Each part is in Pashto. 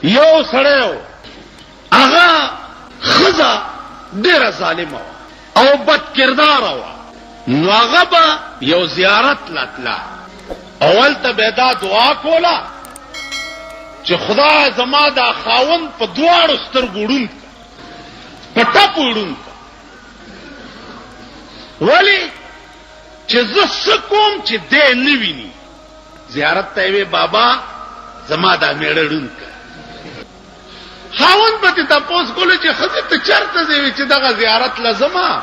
یو سړیو هغه خزه ډیره ظالمه او بد کرداره وه، نو هغه به یو زیارت لتله. اول ته به دا دعا کوله چې خدای زما دا خاوند په دواړو سترګو ړوند په ټپو ړوند ولی چې زه څه کوم چې دی نه ویني. زیارت ته وی بابا زما دا میړه ړوند کړه. خاوند به ته تاسو کولو چې خزه ته چرته دی چې دغه زیارت لازمه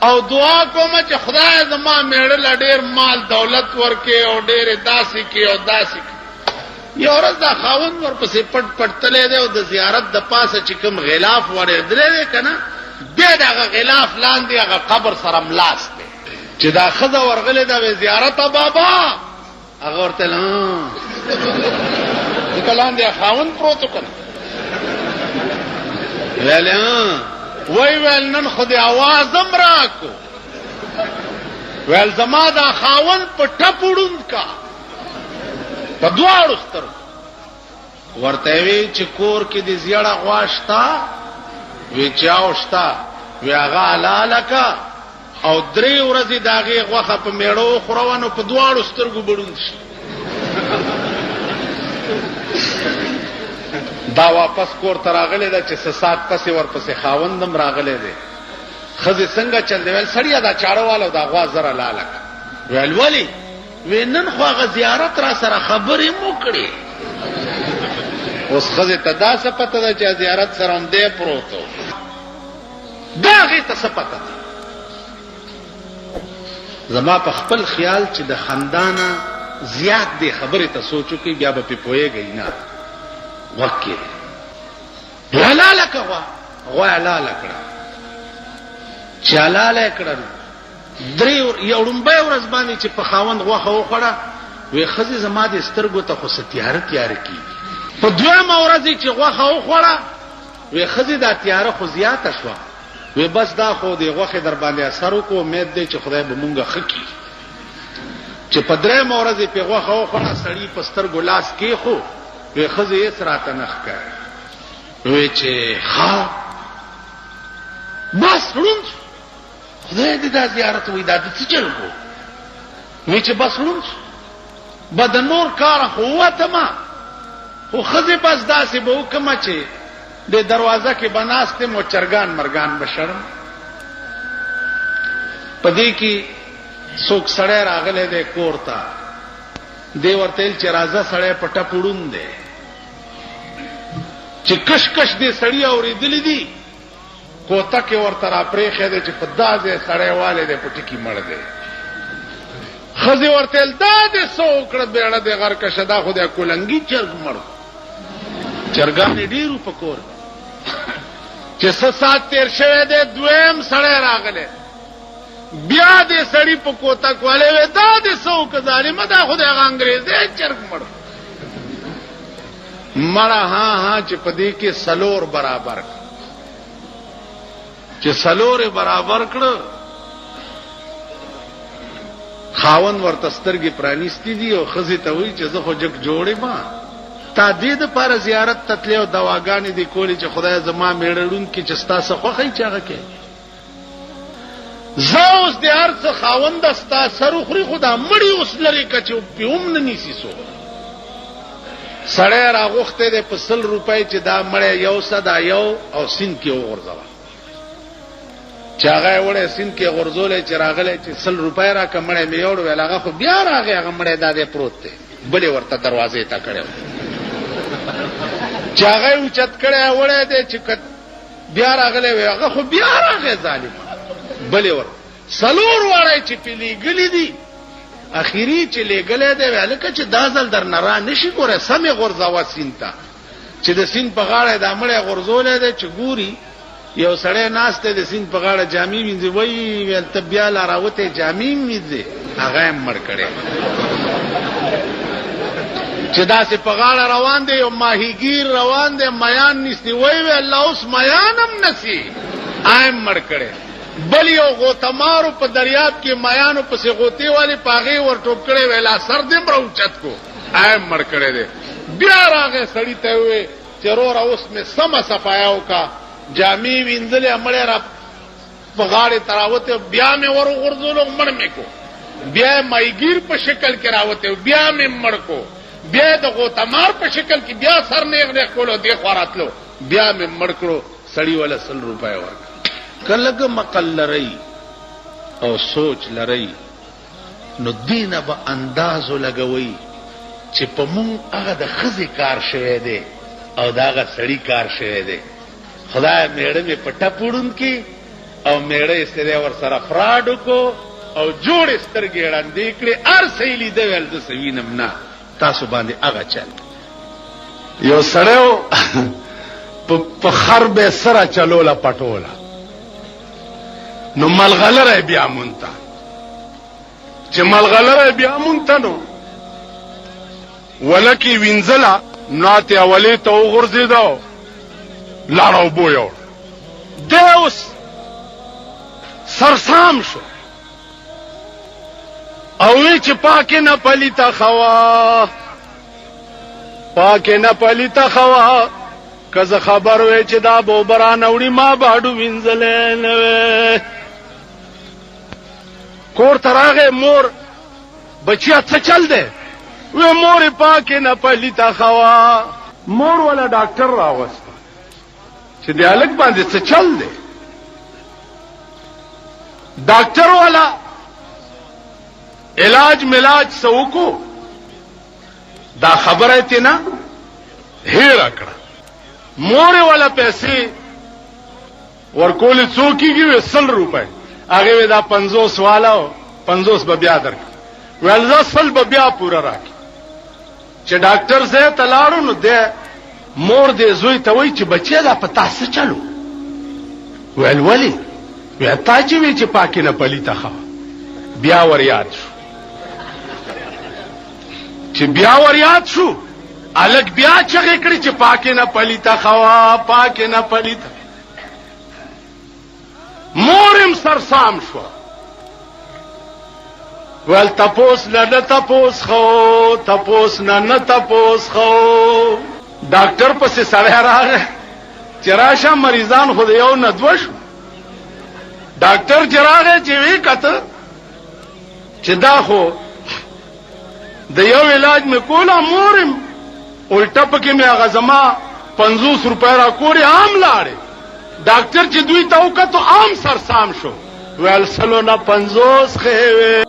او دعا کوم چې خدای زما میړه لا ډیر مال دولت ورکې او ډیر داسې کې او داسې. یو ورځ دا خاوند ورپسې پټ پټ تللی دی او د زیارت د پاسه چې کوم غلاف ورېدلی دی که نه دی دغه غلاف لاندې هغه قبر سره ملاس دی چې دا ښځه ورغلې ده وی زیارته بابا هغه ورته ځکه لاندې خاوند پروت و که نه ویل نن خو دې اواز هم راکو ویل زما دا خاوند په ټپ ړوند کا په دواړو سترګو. ورته وی چې کور کې دې زیړه غوا شته وی چاو شته وی هغه حلاله کا او 3 ورځې د هغې غوښه په میړه وخوروه نو په دواړو سترګو به ړوند شي. دا واپس کور ته راغلی ده چې څه ساعت پسې ورپسې خاوند هم راغلی دی. ښځې څنګه چل دی؟ ویل سړیه دا چاړه واله دا غوا زره لاله که. ویل ولې؟ وی نن خو هغه زیارت را سره خبرې مو کړې. اوس ښځې ته دا څه پته ده چې زیارت سره هم دی پروت و. دا هغې ته څه پته ده؟ زما په خپل خیال چې د خندانه زیات دی خبرې ته سوچ وکړي بیا به پې پوهېږئ نه. وکې حلاله که غوا حلاله کړه چې حلاله یې کړه یو ړومبۍ ورځ باندې چې په خاوند غوښه وخوړه وی ښځې زما د سترګو ته خو څه تیاره تیاره کېږي. په 2مه ورځ چې غوښه وخوړه وی ښځې دا تیاره خو زیاته شوه. وی بس دا خو د غوښې در باندې اثر وکړو امید دی چې خدای به مونږه ښه کړي. چې په 3مه ورځ یې پې غوښه وخوړه سړي په سترګو لاس کېښو وی ښځې هېڅ راته نه ښکاري. وی چې بس ړوند شو. خدای دې دا زیارت وی دا د څه چل کو؟ وی چې بس ړوند شو به د نور کاره خو ووتمه خو ښځې بس داسې به وکړمه چې د دروازه کې به ناست یم او چرګان مرګان به شړم. په دې کې څوک سړی راغلی دی کور ته دی ورته ویل چې راځه سړی په ټپ ړوند دی چې کش کش دې سړي اورېدلی دي کوتکې ورته راپرېښی دی چې په دا ځای سړی والی دی په ټکي مړ دی. ښځې ورته ویل دا دې څه وکړه بیړه دې غرکشه دا خو دی کولنګي چرګ مړ چرګانې ډېرو په کور چې څه ساعت تېر شوی دی 2م سړی راغلی بیا دې سړي په کوتک والی وی دا دې څه وکړه ظالمه دا خو دی هغه انګرېزی چرګ مړ مړه ها چې په دې کې 4 برابر چې 4 برابر کړه خاوند ورته سترګې پرانیستې دي او ښځې ته وایي چې زه خو جګ جوړې ما تا دې دپاره زیارت ته تلې او دواګانې دې کولې چې خدای زما میړه ړوند کړي چې ستا څه خوښه یي چې هغه کوې. زه اوس د هر څه خاونده ستا سر وخوري خو دا مړي اوس لرې که چې پې هم نه نیسي څوک. سړی راغوښتی دی په 100 روپۍ چې دا مړی یو څه دا یو او سیند کې وغورځوه چې هغه یې وړی سیند کې غورځولی چې راغلی چې 100 روپۍ راکړه مړی مې یوړ ویل هغه خو بیا راغی هغه مړی دا دی پروت دی بلې ورته دروازې ته کړی چې هغه یې اوچت کړی وړی دی چې بیا راغلی وی هغه خو بیا راغی ظالم بلې ور 4 واړی چې پې لیږلي دي اخیری چې لګلې دی هلکه چې دا ځل در نه را نشي ګوره سمې غورځوه سیند ته چې د سیند په غاړه دا مړی غورځولی دی چې ګوري یو سړی ناست دی د سیند په غاړه جامې وینځي وایي ویل ته بیا لا راوتی جامې وینځې هغه یې مړ کړی چې داسې په غاړه روان دی یو ماهیګیر روان دی میان نیسي وایي وی الله اوس میان هم نسي آیم مړ کړی. بل یو غوتمارو په دریاب کې میانو پسې غوتې والی په هغې ور ټوپ کړی ویلا سر دې هم راوچت کو آیم مړ کړی دی. بیا راغې سړي ته وې چې وروره اوس مې سمه صفایا وکړه جامې وینځلې مړې را په غاړې ته راوتې بیا مې ور وغورځولو مړ مې کو بیا یې مایګیر په شکل کې راوتې بیا مې مړ کو بیا یې د غوتمار په شکل کې بیا سر نیغ نیغ کولو دې خوا راتلو بیا مې مړ کړو سړي وله 100 روپۍ ورکړه که لږ مقل لرئ او سوچ لرئ نو دینه به اندازو لګوئ چې په مونږ هغه د ښځې کار شوی دی او د هغه سړي کار شوی دی خدای میړه مې په ټپ وړونکي او میړه یې سره ورسره فراډ وکړو او جوړې سترګې ړندې کړې هر څه یې لیده ویل زه څه وینم نه تاسو باندې هغه چل یو سړی و په خر به سره چلوله پټوله نو ملغلره بیا مونته چې ملغلره بیا مونته نو ولکې وینځله ناتې اولې ته وغورځېده لاړه اوبو یوړه دی اوس سرسام شو او وی چې پاکې نه پلیته خوا پاکې نه پلیته خوا که زه خبر وی چې دا به اوبه رانوړي ما باډو وینځلی نه وی کور ته راغی مور بچیا څه چل دی وی مور پاکې نه پلیته خوا مور والا ډاکټر راوسته چې دی هلک باندې څه چل دی ډاکټر والا علاج ملاج سوکو دا خبره تی نه هیره کړه مور والا پیسې ورکول څوکیږي 100 روپۍ هغه وی دا 50 والا 50 به بیا درک ول زه 100 به بیا پورا راکې چې ډاکټر زه تلاړو نو ده مور دې زوی ته وای چې بچی دا پتا څه چلو ول ولی وی تا چې وی چې پاکې نه پلیته خوا بیا ور یاد شو چې بیا ور یاد شو الګ بیا چغې کړې چې پاکې نه پلیته خوا پاکې نه پلیته مورم سرسام شو ول تپوس نه تپوس خو تپوس نه تپوس خو ډاکټر پسې سړی راغی چې راشه مریضان خو یو نه دوه شو ډاکټر چې راغی چې وی کته چې دا خو د یو علاج مې کوله مورم الټه پکې مې هغه زما 50 روپۍ را کورې عام لاړې ډاکټر چې دوی ته وکتو عام سرسام شو ویل 150 خېوې